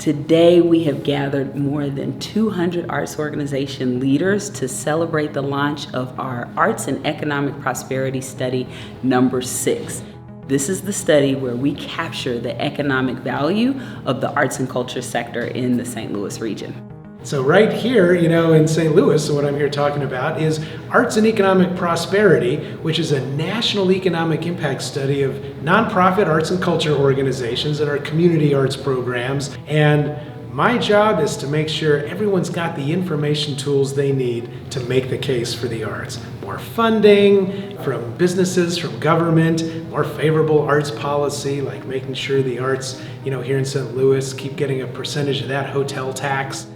Today, we have gathered more than 200 arts organization leaders to celebrate the launch of our Arts and Economic Prosperity Study number 6. This is the study where we capture the economic value of the arts and culture sector in the St. Louis region. So right here, in St. Louis, what I'm here talking about is Arts and Economic Prosperity, which is a national economic impact study of nonprofit arts and culture organizations and our community arts programs. And my job is to make sure everyone's got the information tools they need to make the case for the arts. More funding from businesses, from government, more favorable arts policy, like making sure the arts, here in St. Louis keep getting a percentage of that hotel tax.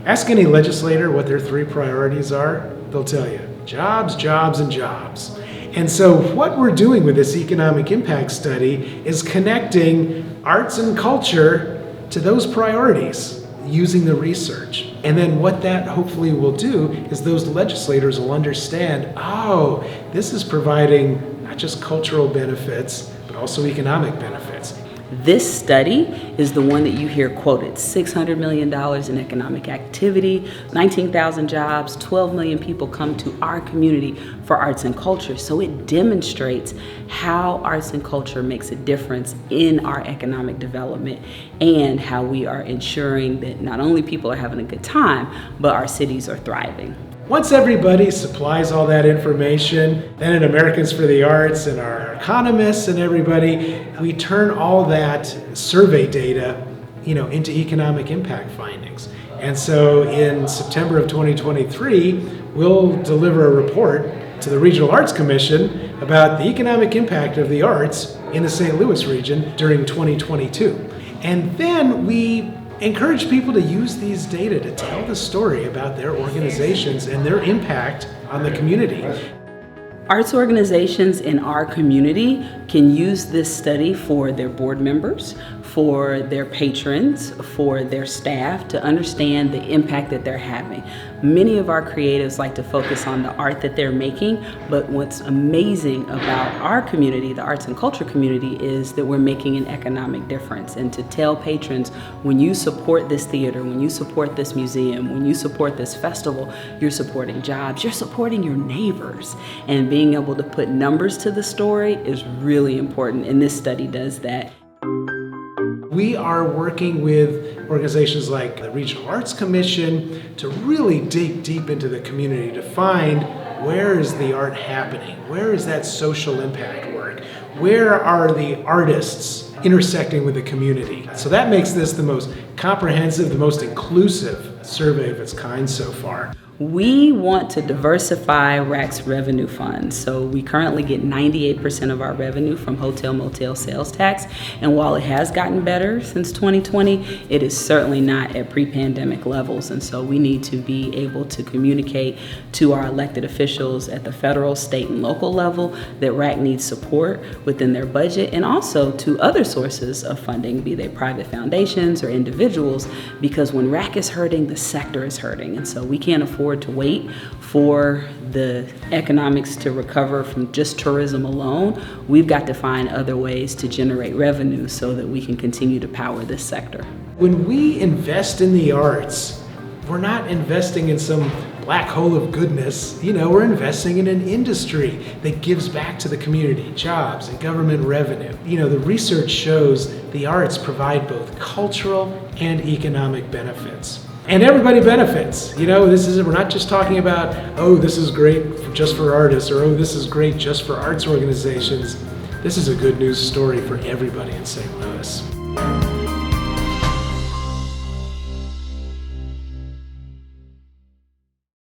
Ask any legislator what their 3 priorities are. They'll tell you, jobs, jobs, and jobs. And so what we're doing with this economic impact study is connecting arts and culture to those priorities using the research. And then what that hopefully will do is those legislators will understand, this is providing not just cultural benefits, but also economic benefits. This study is the one that you hear quoted. $600 million in economic activity, 19,000 jobs, 12 million people come to our community for arts and culture. So it demonstrates how arts and culture makes a difference in our economic development and how we are ensuring that not only people are having a good time, but our cities are thriving. Once everybody supplies all that information, then at Americans for the Arts and our economists and everybody, we turn all that survey data, into economic impact findings. And so in September of 2023, we'll deliver a report to the Regional Arts Commission about the economic impact of the arts in the St. Louis region during 2022. And then we encourage people to use these data to tell the story about their organizations and their impact on the community. Arts organizations in our community can use this study for their board members, for their patrons, for their staff to understand the impact that they're having. Many of our creatives like to focus on the art that they're making, but what's amazing about our community, the arts and culture community, is that we're making an economic difference. And to tell patrons, when you support this theater, when you support this museum, when you support this festival, you're supporting jobs, you're supporting your neighbors. And being able to put numbers to the story is really important, and this study does that. We are working with organizations like the Regional Arts Commission to really dig deep into the community to find where is the art happening, where is that social impact work, where are the artists intersecting with the community. So that makes this the most comprehensive, the most inclusive survey of its kind so far. We want to diversify RAC's revenue funds. So we currently get 98% of our revenue from hotel motel sales tax. And while it has gotten better since 2020, it is certainly not at pre-pandemic levels. And so we need to be able to communicate to our elected officials at the federal, state, and local level that RAC needs support within their budget, and also to other sources of funding, be they private foundations or individuals, because when RAC is hurting, the sector is hurting. And so we can't afford to wait for the economics to recover from just tourism alone. We've got to find other ways to generate revenue so that we can continue to power this sector. When we invest in the arts, we're not investing in some black hole of goodness. We're investing in an industry that gives back to the community, jobs and government revenue. The research shows the arts provide both cultural and economic benefits. And everybody benefits. We're not just talking about, this is great just for artists, or this is great just for arts organizations. This is a good news story for everybody in St. Louis.